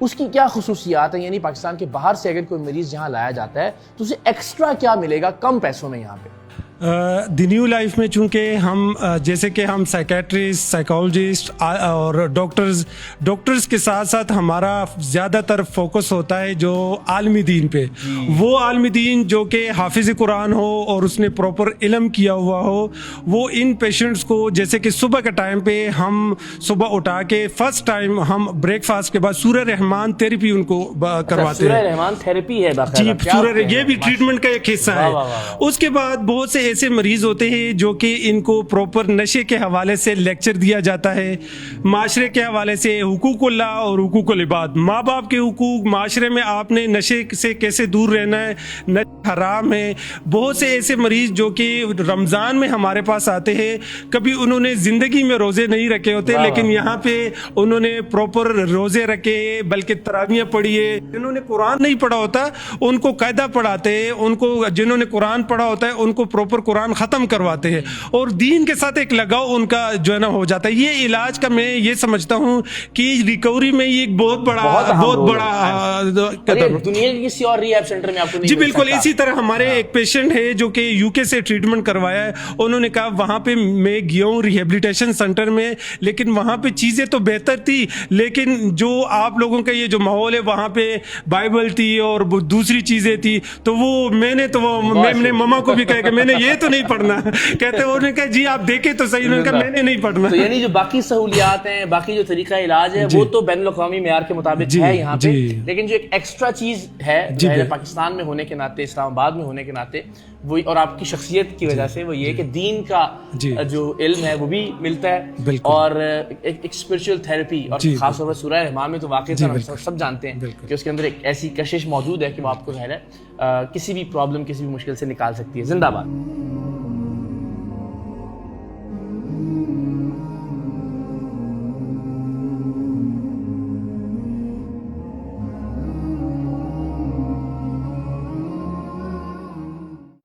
اس کی کیا خصوصیات ہیں؟ یعنی پاکستان کے باہر سے اگر کوئی مریض یہاں لایا جاتا ہے تو اسے ایکسٹرا کیا ملے گا کم پیسوں میں یہاں پہ؟ دی نیو لائف میں چونکہ ہم جیسے کہ ہم سائیکیٹرسٹ، سائیکالوجسٹ اور ڈاکٹرز کے ساتھ ساتھ ہمارا زیادہ تر فوکس ہوتا ہے جو عالمی دین پہ، وہ عالمی دین جو کہ حافظ قرآن ہو اور اس نے پراپر علم کیا ہوا ہو، وہ ان پیشنٹس کو جیسے کہ صبح کے ٹائم پہ ہم صبح اٹھا کے فرسٹ ٹائم ہم بریک فاسٹ کے بعد سورہ رحمان تھیراپی ان کو کرواتے ہیں۔ سورہ رحمان تھیراپی ہے جی، یہ بھی ٹریٹمنٹ کا ایک حصہ ہے۔ اس کے بعد بہت سے ایسے مریض ہوتے ہیں جو کہ ان کو پراپر نشے کے حوالے سے لیکچر دیا جاتا ہے، معاشرے کے حوالے سے حقوق اللہ اور حقوق العباد، ماں باپ کے حقوق، معاشرے میں آپ نے نشے سے کیسے دور رہنا ہے، نشے حرام ہے۔ بہت سے ایسے مریض جو کہ رمضان میں ہمارے پاس آتے ہیں، کبھی انہوں نے زندگی میں روزے نہیں رکھے ہوتے لیکن یہاں پہ انہوں نے پراپر روزے رکھے، بلکہ تراویح پڑھی ہے۔ جنہوں نے قرآن نہیں پڑھا ہوتا ان کو قاعدہ پڑھاتے ہیں، ان کو جنہوں نے قرآن پڑھا ہوتا ہے ان کو پراپر قرآن ختم کرواتے ہیں، اور دین کے ساتھ ایک لگاؤ ان کا جو ہے نا ہو جاتا ہے۔ یہ علاج کا میں یہ سمجھتا ہوں کہ ریکوری میں یہ ایک بہت بڑا دنیا کی کسی اور ریہیب سینٹر میں آپ کو نہیں جی بالکل اسی طرح ہمارے ایک پیشنٹ ہے جو کہ یو کے سے ٹریٹمنٹ کروایا ہے، انہوں نے کہا وہاں پہ میں گیا ہوں ریہیبلیٹیشن سینٹر میں، لیکن وہاں پہ چیزیں تو بہتر تھی، لیکن جو آپ لوگوں کا یہ جو ماحول ہے وہاں پہ بائبل تھی اور دوسری چیزیں تھی، تو وہ میں نے مما کو بھی کہا کہ میں نے یہ تو نہیں پڑھنا، کہتے انہوں نے کہا جی آپ دیکھیں تو صحیح، انہوں نے کہا میں نے نہیں پڑھنا۔ تو یعنی جو باقی سہولیات ہیں، باقی جو طریقہ علاج ہے وہ تو بین الاقوامی معیار کے مطابق ہے یہاں پہ، لیکن جو ایک ایکسٹرا چیز ہے پاکستان میں ہونے کے ناطے، اسلام آباد میں ہونے کے ناطے، وہ اور آپ کی شخصیت کی وجہ سے وہ یہ کہ دین کا جو علم ہے وہ بھی ملتا ہے، اور ایک اسپرچل تھیراپی، اور خاص طور پر سورہ رحمان میں تو واقعی سب جانتے ہیں کہ اس کے اندر ایک ایسی کشش موجود ہے کہ وہ آپ کو ظاہر ہے کسی بھی پرابلم، کسی بھی مشکل سے نکال سکتی ہے۔ زندہ باد۔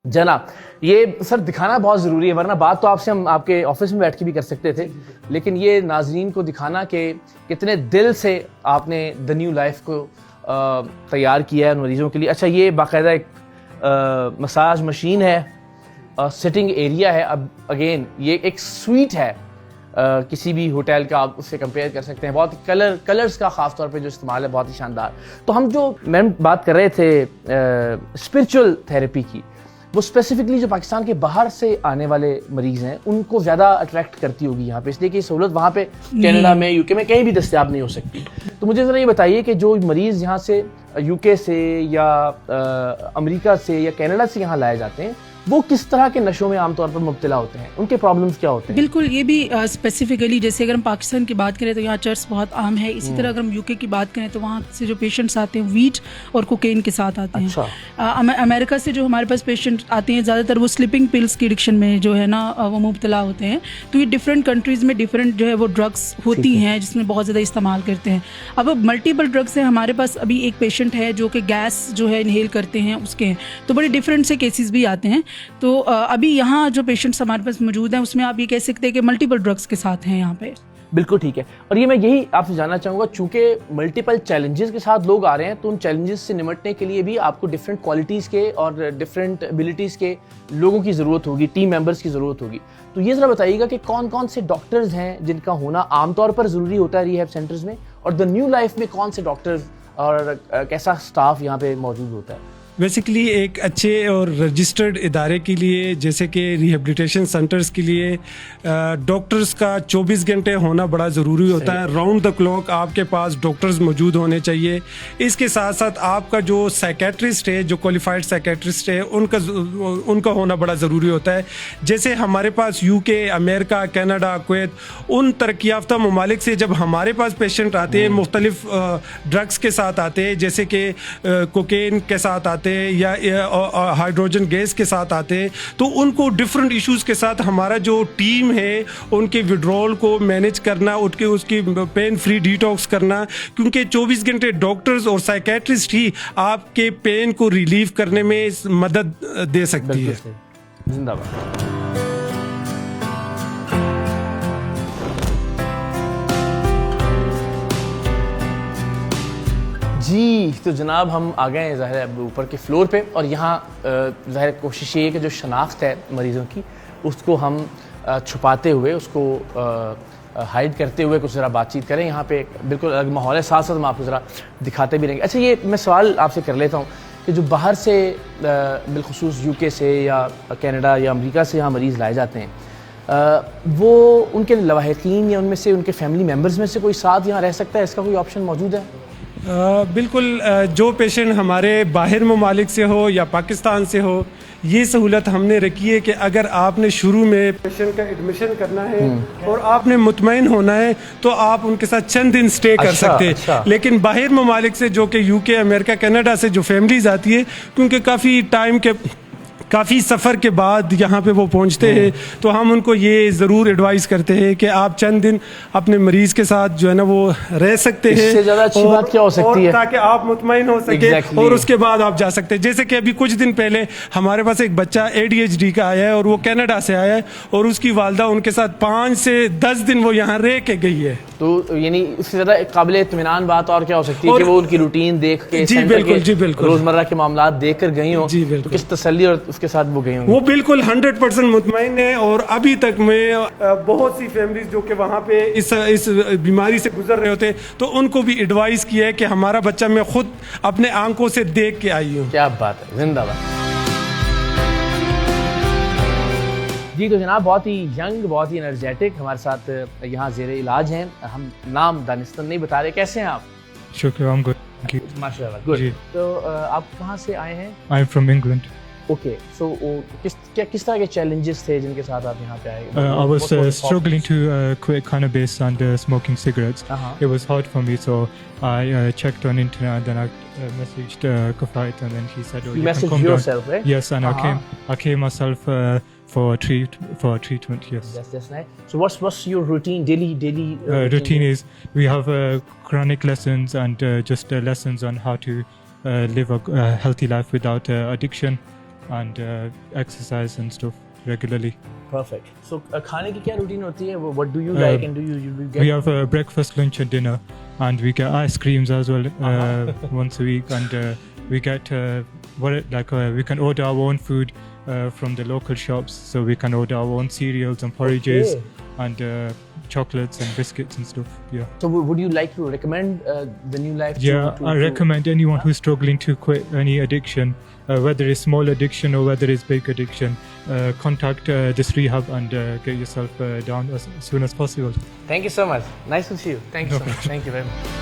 جناب یہ سر دکھانا بہت ضروری ہے، ورنہ بات تو آپ سے ہم آپ کے آفس میں بیٹھ کے بھی کر سکتے تھے، لیکن یہ ناظرین کو دکھانا کہ کتنے دل سے آپ نے دی نیو لائف کو تیار کیا ہے ان مریضوں کے لیے۔ اچھا یہ باقاعدہ ایک مساج مشین ہے، سٹنگ ایریا ہے، اب اگین یہ ایک سویٹ ہے، کسی بھی ہوٹل کا آپ اس سے کمپیئر کر سکتے ہیں، بہت کلرز کا خاص طور پہ جو استعمال ہے بہت ہی شاندار۔ تو ہم جو میم بات کر رہے تھے اسپرچل تھیراپی کی، وہ اسپیسیفکلی جو پاکستان کے باہر سے آنے والے مریض ہیں ان کو زیادہ اٹریکٹ کرتی ہوگی یہاں پہ، اس لیے کہ یہ سہولت وہاں پہ کینیڈا میں، یو کے میں کہیں بھی دستیاب نہیں ہو سکتی۔ تو مجھے ذرا یہ بتائیے کہ جو مریض یہاں سے یو کے سے یا امریکہ سے یا کینیڈا سے یہاں لائے جاتے ہیں، وہ کس طرح کے نشوں میں عام طور پر مبتلا ہوتے ہیں، ان کے پرابلمز کیا ہوتے ہیں؟ بالکل، یہ بھی اسپیسیفکلی جیسے اگر ہم پاکستان کی بات کریں تو یہاں چرس بہت عام ہے، اسی طرح اگر ہم یو کے کی بات کریں تو وہاں سے جو پیشنٹس آتے ہیں ویٹ اور کوکین کے ساتھ آتے ہیں۔ امریکہ سے جو ہمارے پاس پیشنٹ آتے ہیں زیادہ تر وہ سلیپنگ پلس کی ایڈکشن میں جو ہے نا وہ مبتلا ہوتے ہیں، تو یہ ڈفرینٹ کنٹریز میں ڈفرینٹ جو ہے وہ ڈرگس ہوتی ہیں جس میں بہت زیادہ استعمال کرتے ہیں۔ اب ملٹیپل ڈرگس ہیں، ہمارے پاس ابھی ایک پیشنٹ ہے جو کہ گیس جو ہے انہیل کرتے ہیں اس کے ہیں، تو بڑے ڈفرینٹ سے کیسز بھی آتے ہیں۔ تو ابھی یہاں جو پیشنٹس ہمارے پاس موجود ہیں اس میں آپ یہ کہہ سکتے ہیں کہ ملٹیپل ڈرگس کے ساتھ ہیں یہاں پہ۔ بالکل ٹھیک ہے، اور یہ میں یہی آپ سے جاننا چاہوں گا، چونکہ ملٹیپل چیلنجز کے ساتھ لوگ آ رہے ہیں تو ان چیلنجز سے نمٹنے کے لیے بھی آپ کو ڈفرینٹ کوالٹیز کے اور ڈفرینٹ ایبلٹیز کے لوگوں کی ضرورت ہوگی، ٹیم ممبرس کی ضرورت ہوگی۔ تو یہ ذرا بتائیے گا کہ کون کون سے ڈاکٹرز ہیں جن کا ہونا عام طور پر ضروری ہوتا ہے ریہیب سینٹرز میں، اور دی نیو لائف میں کون سے ڈاکٹرز اور کیسا سٹاف یہاں پہ موجود ہوتا ہے؟ بیسیکلی ایک اچھے اور رجسٹرڈ ادارے کے لیے جیسے کہ ریہیبلیٹیشن سینٹرز کے لیے ڈاکٹرز کا 24 گھنٹے ہونا بڑا ضروری ہوتا ہے، راؤنڈ دا کلاک آپ کے پاس ڈاکٹرز موجود ہونے چاہیے۔ اس کے ساتھ ساتھ آپ کا جو سائیکیٹرسٹ ہے، جو کوالیفائڈ سائیکیٹرسٹ ہے، ان کا ہونا بڑا ضروری ہوتا ہے۔ جیسے ہمارے پاس یو کے، امریکہ، کینیڈا، کویت، ان ترقی یافتہ ممالک سے جب ہمارے پاس پیشنٹ آتے ہیں مختلف ڈرگس کے ساتھ آتے ہیں، جیسے کہ کوکین کے ساتھ آتے یا ہائیڈروجن گیس کے ساتھ آتے ہیں، تو ان کو ڈفرینٹ ایشوز کے ساتھ ہمارا جو ٹیم ہے ان کے وڈرول کو مینیج کرنا، اس کی پین فری ڈیٹاکس کرنا، کیونکہ 24 گھنٹے ڈاکٹرز اور سائیکیٹرسٹ ہی آپ کے پین کو ریلیف کرنے میں مدد دے سکتی ہے۔ زندہ باد۔ جی تو جناب ہم آ گئے ہیں ظاہر ہے اوپر کے فلور پہ, اور یہاں ظاہر کوشش یہ ہے کہ جو شناخت ہے مریضوں کی اس کو ہم چھپاتے ہوئے, اس کو ہائڈ کرتے ہوئے کچھ ذرا بات چیت کریں. یہاں پہ بالکل الگ ماحول ہے, ساتھ ساتھ ہم آپ کو ذرا دکھاتے بھی رہیں گے. اچھا یہ میں سوال آپ سے کر لیتا ہوں کہ جو باہر سے بالخصوص UK سے یا کینیڈا یا امریکہ سے یہاں مریض لائے جاتے ہیں, وہ ان کے لواحقین یا ان میں سے ان کے فیملی ممبرز میں سے کوئی ساتھ یہاں رہ سکتا ہے, اس کا کوئی آپشن موجود ہے؟ بالکل, جو پیشنٹ ہمارے باہر ممالک سے ہو یا پاکستان سے ہو, یہ سہولت ہم نے رکھی ہے کہ اگر آپ نے شروع میں پیشنٹ کا ایڈمیشن کرنا ہے اور آپ نے مطمئن ہونا ہے تو آپ ان کے ساتھ چند دن سٹے کر سکتے ہیں. لیکن باہر ممالک سے جو کہ UK, امریکہ, کینیڈا سے جو فیملیز آتی ہے, کیونکہ کافی سفر کے بعد یہاں پہ وہ پہنچتے ہیں, تو ہم ان کو یہ ضرور ایڈوائز کرتے ہیں کہ آپ چند دن اپنے مریض کے ساتھ جو ہے نا وہ رہ سکتے ہیں. اس سے زیادہ اچھی بات کیا ہو سکتی ہے, تاکہ آپ مطمئن ہو سکے اور اس کے بعد آپ جا سکتے ہیں. جیسے کہ ابھی کچھ دن پہلے ہمارے پاس ایک بچہ ADHD کا آیا ہے اور وہ کینیڈا سے آیا ہے, اور اس کی والدہ ان کے ساتھ 5 سے 10 دن وہ یہاں رہ کے گئی ہے. تو یعنی اس سے زیادہ قابل اطمینان بات اور کیا ہو سکتی ہے کہ وہ ان کی روٹین دیکھ کے, جی بالکل روزمرہ کے معاملات دیکھ کر گئی ہوں, تو کس تسلی اور اس کے ساتھ وہ گئی ہوں. وہ بالکل 100% مطمئن ہے, اور ابھی تک میں بہت سی فیملیز جو کہ وہاں پہ اس بیماری سے گزر رہے ہوتے تو ان کو بھی ایڈوائز کیا ہے کہ ہمارا بچہ میں خود اپنے آنکھوں سے دیکھ کے آئی ہوں. کیا بات ہے, زندہ باد. جی تو جناب بہت ہی ینگ, بہت ہی انرجیٹک ہمارے ساتھ یہاں زیر علاج ہیں. ہم نام دانستان نہیں بتا رہے, کیسے ہیں آپ؟ شکریہ, I'm good. ماشاء اللہ, گڈ. تو آپ کہاں سے آئے ہیں؟ I'm from England. اوکے, سو کس طرح کے چیلنجز تھے جن کے ساتھ آپ یہاں پہ آئے؟ I was struggling to quit cannabis and smoking cigarettes. It was hard for me, so I checked on internet and then I messaged Kafait, and then he said, "Oh, you can messaged come yourself, down." right? Yes, and I came myself for treatment. Yes. That's nice. So what's your routine, daily routine is we have chronic lessons and just lessons on how to live a healthy life without addiction, and exercise and stuff regularly. Perfect. So کھانے کی کیا routine ہوتی ہے? What do you like and do you get? We have breakfast, lunch and dinner, and we get ice creams as well once a week, and we get we can order our own food from the local shops, so we can order our own cereals and porridges and chocolates and biscuits and stuff. Yeah. So would you like to recommend the New Life? Yeah, I recommend anyone who's struggling to quit any addiction, whether it's small addiction or whether it's big addiction, contact this rehab and get yourself down as soon as possible. Thank you so much. Nice to see you. Thank you so much. Thank you very much.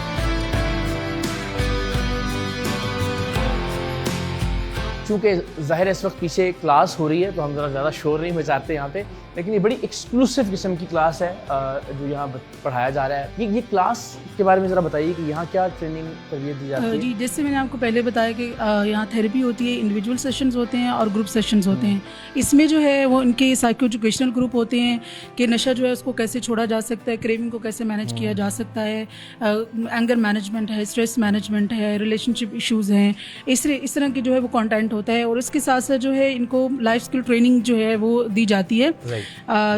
چونکہ ظاہر ہے اس وقت پیچھے class ہو رہی ہے تو ہم ذرا زیادہ شور نہیں مچاتے یہاں پہ, لیکن یہ بڑی ایکسکلوسیو قسم کی کلاس ہے جو یہاں پڑھایا جا رہا ہے. یہ کلاس کے بارے میں ذرا بتائیے کہ یہاں کیا ٹریننگ تربیت دی جاتی ہے؟ جی, جیسے میں نے آپ کو پہلے بتایا کہ یہاں تھیراپی ہوتی ہے, انڈیویجول سیشنز ہوتے ہیں اور گروپ سیشنز ہوتے ہیں. اس میں جو ہے وہ ان کے سائیکو ایجوکیشنل گروپ ہوتے ہیں کہ نشہ جو ہے اس کو کیسے چھوڑا جا سکتا ہے, کریونگ کو کیسے مینیج کیا جا سکتا ہے, اینگر مینجمنٹ ہے, اسٹریس مینجمنٹ ہے, ریلیشن شپ ایشوز ہیں, اس طرح کی جو ہے وہ کانٹینٹ ہوتا ہے. اور اس کے ساتھ ساتھ جو ہے ان کو لائف اسکل ٹریننگ جو ہے وہ دی جاتی ہے.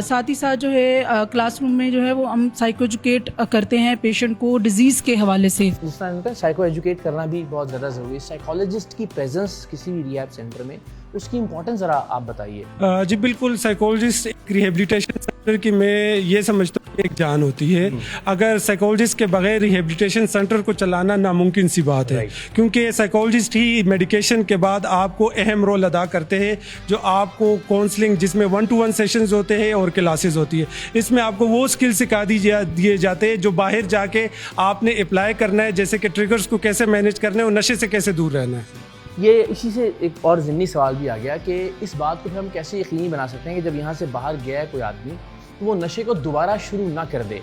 ساتھ ہی ساتھ جو ہے کلاس روم میں جو ہے وہ ہم سائیکو ایجوکیٹ کرتے ہیں پیشنٹ کو ڈیزیز کے حوالے سے. جس طرح سائیکو ایجوکیٹ کرنا بھی بہت زیادہ ضروری ہے. سائیکالوجسٹ کی پریزنس کسی بھی ریہیب سینٹر میں, اس کی امپورٹنس ذرا آپ بتائیے. جی بالکل, سائیکالوجسٹ ایک ریہیبلیٹیشن سینٹر کی میں یہ سمجھتا ہوں ایک جان ہوتی ہے. اگر سائیکالوجسٹ کے بغیر ریہیبلیٹیشن سینٹر کو چلانا ناممکن سی بات ہے, کیونکہ سائیکالوجسٹ ہی میڈیکیشن کے بعد آپ کو اہم رول ادا کرتے ہیں, جو آپ کو کاؤنسلنگ جس میں 1-to-1 سیشنز ہوتے ہیں اور کلاسز ہوتی ہے, اس میں آپ کو وہ اسکل سکھا دیے جاتے ہیں جو باہر جا کے آپ نے اپلائی کرنا ہے, جیسے کہ ٹریگرز کو کیسے مینیج کرنا ہے اور نشے سے کیسے دور رہنا ہے. یہ اسی سے ایک اور ضمنی سوال بھی آ گیا کہ اس بات کو ہم کیسے یقینی بنا سکتے ہیں کہ جب یہاں سے باہر گیا ہے کوئی آدمی تو وہ نشے کو دوبارہ شروع نہ کر دے,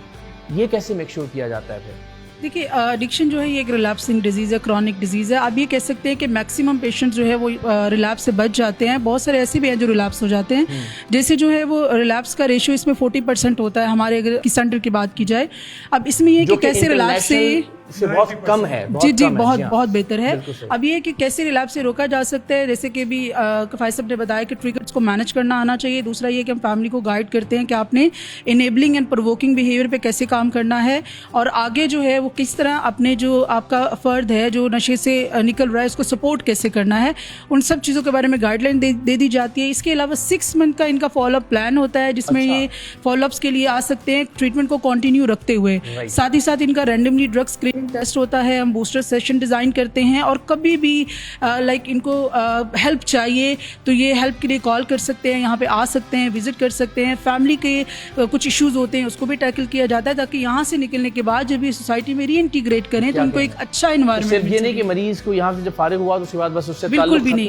یہ کیسے میک شور کیا جاتا ہے پھر؟ دیکھیے, ایڈکشن جو ہے یہ ایک ریلیپسنگ ڈیزیز ہے, کرونک ڈیزیز ہے. آپ یہ کہہ سکتے ہیں کہ میکسیمم پیشنٹ جو ہے وہ ریلیپس سے بچ جاتے ہیں. بہت سارے ایسے بھی ہیں جو ریلیپس ہو جاتے ہیں. جیسے جو ہے وہ ریلیپس کا ریشیو اس میں 40% ہوتا ہے ہمارے اگر سینٹر کی بات کی جائے. اب اس میں یہ کہ کیسے ریلیپس سے سے بہت کم ہے. جی جی بہت بہت بہتر ہے. اب یہ کہ کیسے ریلیپس سے روکا جا سکتا ہے, جیسے کہ بھی کفایت صاحب نے بتایا کہ ٹریگرز کو مینیج کرنا آنا چاہیے. دوسرا یہ کہ ہم فیملی کو گائیڈ کرتے ہیں کہ آپ نے انیبلنگ اینڈ پرووکنگ بیہیویئر پہ کیسے کام کرنا ہے, اور آگے جو ہے وہ کس طرح اپنے جو آپ کا فرد ہے جو نشے سے نکل رہا ہے اس کو سپورٹ کیسے کرنا ہے, ان سب چیزوں کے بارے میں گائیڈ لائن دے دی جاتی ہے. اس کے علاوہ 6 منتھ کا ان کا فالو اپ پلان ہوتا ہے جس میں یہ فالو اپس کے لیے آ سکتے ہیں ٹریٹمنٹ کو کنٹینیو رکھتے ہوئے. ساتھ ہی ساتھ ان کا رینڈملی ڈرگ اسکریننگ ٹیسٹ ہوتا ہے, ہم بوسٹر سیشن ڈیزائن کرتے ہیں, اور کبھی بھی لائک ان کو ہیلپ چاہیے تو یہ ہیلپ کے لیے کال کر سکتے ہیں, یہاں پہ آ سکتے ہیں, وزٹ کر سکتے ہیں. فیملی کے کچھ ایشوز ہوتے ہیں اس کو بھی ٹیکل کیا جاتا ہے تاکہ یہاں سے نکلنے کے بعد جب یہ سوسائٹی میں ری انٹیگریٹ کریں تو ان کو ایک اچھا انوائرمنٹ. صرف یہ نہیں کہ مریض کو یہاں سے جب فارغ ہوا تو اس کے بعد بس اس سے بالکل بھی نہیں,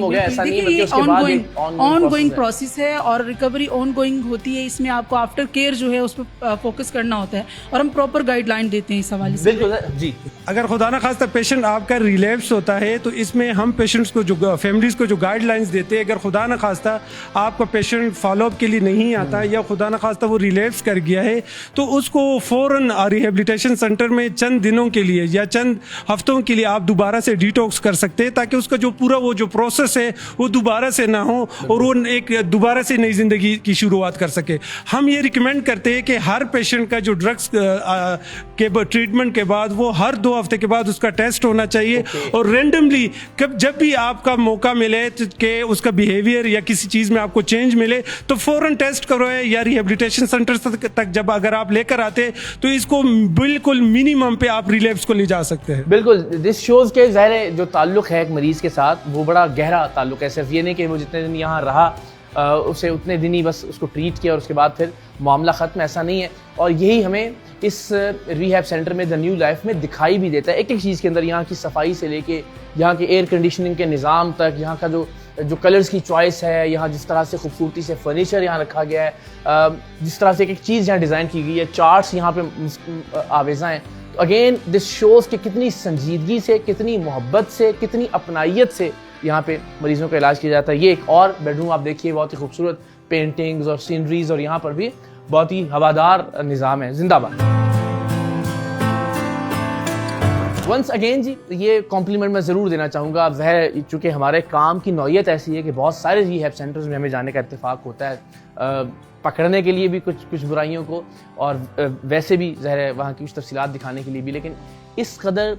یہ آن گوئنگ پروسیس ہے اور ریکوری آن گوئنگ ہوتی ہے. اس میں آپ کو آفٹر کیئر جو ہے اس پہ فوکس کرنا ہوتا ہے, اور ہم پراپر گائیڈ لائن دیتے ہیں اس حوالے سے. بالکل جی. اگر خدا نخواستہ پیشنٹ آپ کا ریلیپس ہوتا ہے تو اس میں ہم پیشنٹس کو جو فیملیز کو جو گائیڈ لائنس دیتے ہیں, اگر خدا نخواستہ آپ کا پیشنٹ فالو اپ کے لیے نہیں آتا یا خدا نخواستہ وہ ریلیپس کر گیا ہے تو اس کو فوراً ریہیبلیٹیشن سینٹر میں چند دنوں کے لیے یا چند ہفتوں کے لیے آپ دوبارہ سے ڈیٹاکس کر سکتے ہیں تاکہ اس کا جو پورا وہ جو پروسیس ہے وہ دوبارہ سے نہ ہو اور وہ ایک دوبارہ سے نئی زندگی کی شروعات کر سکے. ہم یہ ریکمینڈ کرتے ہیں کہ ہر پیشنٹ کا جو ڈرگس کے ٹریٹمنٹ کے بعد وہ ہر 2 ہفتے کے بعد اس کا ٹیسٹ ہونا چاہیے, اور رینڈملی جب بھی آپ کا موقع ملے کہ اس کا بیہیویئر یا کسی چیز میں آپ کو چینج ملے تو فوراً ٹیسٹ کروائے, یا ریہیبلیٹیشن سینٹر تک جب اگر آپ لے کر آتے تو اس کو بالکل منیمم پہ آپ ریلیپس کو لے جا سکتے ہیں. بالکل, دس شوز کے ظاہر ہے جو تعلق ہے ایک مریض کے ساتھ وہ بڑا گہرا تعلق ہے. صرف یہ نہیں کہ وہ جتنے دن یہاں رہا اسے اتنے دن ہی بس اس کو ٹریٹ کیا اور اس کے بعد پھر معاملہ ختم, ایسا نہیں ہے. اور یہی ہمیں اس ریہیب سینٹر میں دا نیو لائف میں دکھائی بھی دیتا ہے ایک ایک چیز کے اندر, یہاں کی صفائی سے لے کے یہاں کے ایئر کنڈیشننگ کے نظام تک, یہاں کا جو کلرز کی چوائس ہے, یہاں جس طرح سے خوبصورتی سے فرنیچر یہاں رکھا گیا ہے, جس طرح سے ایک ایک چیز یہاں ڈیزائن کی گئی ہے, چارٹس یہاں پہ آویزاں ہیں. تو اگین دس شوز کہ کتنی سنجیدگی سے, کتنی محبت سے, کتنی اپنائیت سے یہاں پہ مریضوں کا علاج کیا جاتا ہے. یہ ایک اور بیڈ روم آپ دیکھیے, بہت ہی خوبصورت پینٹنگز اور سینریز, اور یہاں پر بھی بہت ہی ہوادار نظام ہے. زندہ باد. ونس اگین جی یہ کمپلیمنٹ میں ضرور دینا چاہوں گا. ظاہر چونکہ ہمارے کام کی نوعیت ایسی ہے کہ بہت سارے ریہیب سینٹرز میں ہمیں جانے کا اتفاق ہوتا ہے, پکڑنے کے لیے بھی کچھ برائیوں کو, اور ویسے بھی ظاہر ہے وہاں کی کچھ تفصیلات دکھانے کے لیے بھی. لیکن اس قدر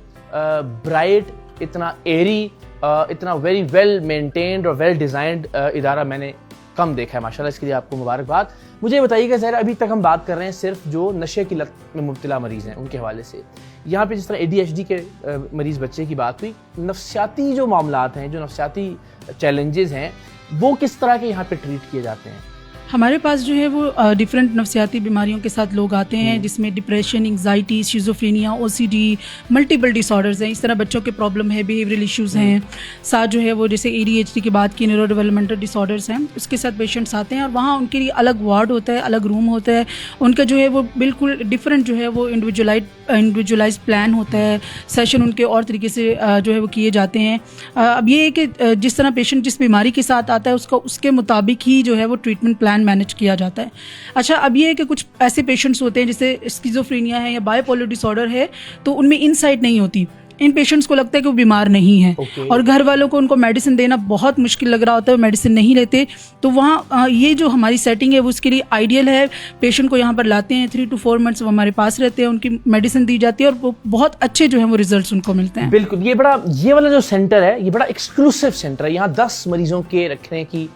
برائٹ, اتنا ایری, اتنا ویری ویل مینٹینڈ اور ویل ڈیزائنڈ ادارہ میں نے کم دیکھا ہے ماشاءاللہ. اس کے لیے آپ کو مبارکباد. مجھے یہ بتائیے کہ ظاہر ابھی تک ہم بات کر رہے ہیں صرف جو نشے کی لت میں مبتلا مریض ہیں ان کے حوالے سے. یہاں پہ جس طرح ADHD کے مریض بچے کی بات ہوئی, نفسیاتی جو معاملات ہیں, جو نفسیاتی چیلنجز ہیں, وہ کس طرح کے یہاں پہ ٹریٹ کیے جاتے ہیں؟ ہمارے پاس جو ہے وہ ڈفرینٹ نفسیاتی بیماریوں کے ساتھ لوگ آتے ہیں جس میں depression, anxiety, schizophrenia, OCD, multiple disorders ہیں. اس طرح بچوں کے پرابلم ہے, بیہیویئرل ایشوز ہیں, ساتھ جو ہے وہ جیسے ADHD کی بات کی, نیورو ڈیولپمنٹل ڈس آرڈرز ہیں, اس کے ساتھ پیشنٹس آتے ہیں. اور وہاں ان کے لیے الگ وارڈ ہوتا ہے, الگ روم ہوتا ہے, ان کا جو ہے وہ بالکل ڈفرینٹ جو ہے وہ انڈیویجولائز پلان ہوتا ہے, سیشن ان کے اور طریقے سے جو ہے وہ کیے جاتے ہیں. اب یہ ہے کہ جس طرح پیشنٹ جس بیماری کے ساتھ آتا ہے اس کے مطابق ہی جو ہے وہ ٹریٹمنٹ پلان مینیج کیا جاتا ہے. اچھا, اب یہ ہے کہ کچھ ایسے پیشنٹس ہوتے ہیں جیسے اسکیزوفرینیا ہے یا بائی پولر ڈس آرڈر ہے, تو ان میں انسائٹ نہیں ہوتی. ان پیشنٹس کو لگتا ہے کہ وہ بیمار نہیں ہیں, اور گھر والوں کو ان کو میڈیسن دینا بہت مشکل لگ رہا ہوتا ہے, وہ میڈیسن نہیں لیتے. تو وہاں یہ جو ہماری سیٹنگ ہے وہ اس کے لیے آئیڈیل ہے. پیشنٹ کو یہاں پر لاتے ہیں, 3 to 4 months وہ ہمارے پاس رہتے ہیں, ان کی میڈیسن دی جاتی ہے, اور وہ بہت اچھے جو ہیں وہ ریزلٹس ان کو ملتے ہیں. بالکل, یہ والا جو سینٹر ہے یہ بڑا ایکسکلوسیو سینٹر ہے. یہاں 10 مریضوں کے رکھنے کی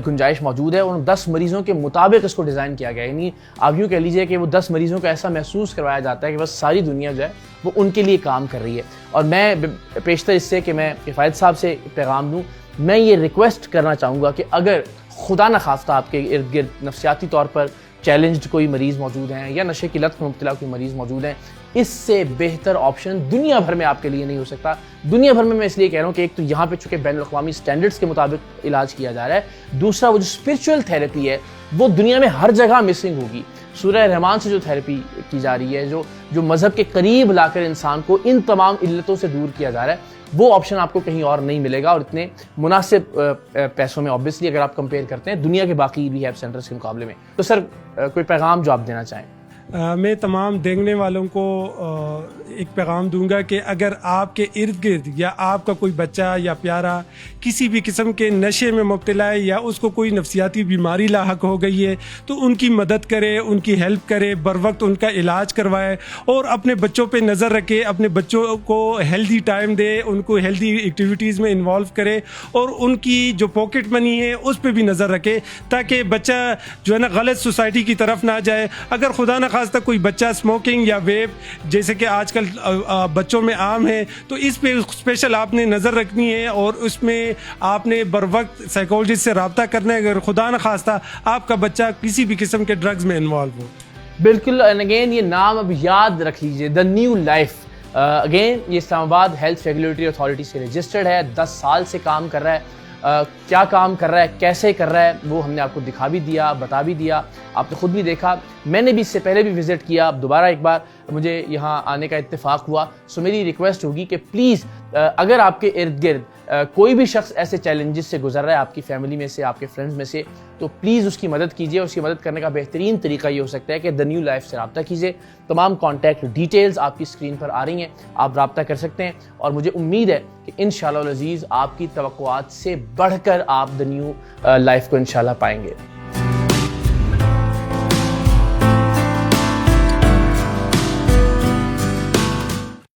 گنجائش موجود ہے, اور 10 مریضوں کے مطابق اس کو ڈیزائن کیا گیا ہے. یعنی آپ یوں کہہ لیجئے کہ وہ 10 مریضوں کو ایسا محسوس کروایا جاتا ہے کہ بس ساری دنیا جو ہے وہ ان کے لیے کام کر رہی ہے. اور میں پیشتر اس سے کہ میں کفایت صاحب سے پیغام دوں, میں یہ ریکویسٹ کرنا چاہوں گا کہ اگر خدا نخواستہ آپ کے ارد گرد نفسیاتی طور پر چیلنجڈ کوئی مریض موجود ہیں یا نشے کی لت میں مبتلا کوئی مریض موجود ہیں, اس سے بہتر آپشن دنیا بھر میں آپ کے لیے نہیں ہو سکتا. دنیا بھر میں اس لیے کہہ رہا ہوں کہ ایک تو یہاں پہ چونکہ بین الاقوامی سٹینڈرڈز کے مطابق علاج کیا جا رہا ہے, دوسرا وہ جو اسپرچول تھیراپی ہے وہ دنیا میں ہر جگہ مسنگ ہوگی. سورہ رحمان سے جو تھیراپی کی جا رہی ہے, جو مذہب کے قریب لا کر انسان کو ان تمام علتوں سے دور کیا جا رہا ہے, وہ آپشن آپ کو کہیں اور نہیں ملے گا, اور اتنے مناسب پیسوں میں آبویسلی اگر آپ کمپیئر کرتے ہیں دنیا کے باقی ریہیب سینٹرز کے مقابلے میں. تو سر کوئی پیغام جو آپ دینا چاہیں؟ میں تمام دیکھنے والوں کو ایک پیغام دوں گا کہ اگر آپ کے ارد گرد یا آپ کا کوئی بچہ یا پیارا کسی بھی قسم کے نشے میں مبتلا ہے یا اس کو کوئی نفسیاتی بیماری لاحق ہو گئی ہے تو ان کی مدد کرے, ان کی ہیلپ کرے, بر وقت ان کا علاج کروائے اور اپنے بچوں پہ نظر رکھے, اپنے بچوں کو ہیلدی ٹائم دے, ان کو ہیلدی ایکٹیویٹیز میں انوالو کرے اور ان کی جو پاکٹ منی ہے اس پہ بھی نظر رکھے تاکہ بچہ جو ہے نا غلط سوسائٹی کی طرف نہ جائے. اگر خدا نخواستہ کوئی بچہ اسموکنگ یا ویپ جیسے کہ آج کل بچوں میں عام ہے تو اس پہ اسپیشل آپ نے نظر رکھنی ہے اور اس میں آپ نے بر وقت سائیکولوجسٹ سے رابطہ کرنا ہے اگر خدا نخواستہ آپ کا بچہ کسی بھی قسم کے ڈرگز میں انوالو ہو. بالکل. اینڈ اگین یہ نام اب یاد رکھ لیجیے, دا نیو لائف. اگین یہ اسلام آباد ہیلتھ ریگولیٹری اتھارٹی سے رجسٹرڈ ہے, 10 سال سے کام کر رہا ہے. کیا کام کر رہا ہے, کیسے کر رہا ہے, وہ ہم نے آپ کو دکھا بھی دیا, بتا بھی دیا, آپ نے خود بھی دیکھا. میں نے بھی اس سے پہلے بھی وزٹ کیا, اب دوبارہ ایک بار مجھے یہاں آنے کا اتفاق ہوا. سو میری ریکویسٹ ہوگی کہ پلیز اگر آپ کے ارد گرد کوئی بھی شخص ایسے چیلنجز سے گزر رہا ہے آپ کی فیملی میں سے, آپ کے فرینڈز میں سے, تو پلیز اس کی مدد کیجیے. اس کی مدد کرنے کا بہترین طریقہ یہ ہو سکتا ہے کہ دا نیو لائف سے رابطہ کیجیے. تمام کانٹیکٹ ڈیٹیلز آپ کی اسکرین پر آ رہی ہیں, آپ رابطہ کر سکتے ہیں. اور مجھے امید ہے کہ انشاءاللہ العزیز آپ کی توقعات سے بڑھ کر آپ دا نیو لائف کو انشاءاللہ پائیں گے.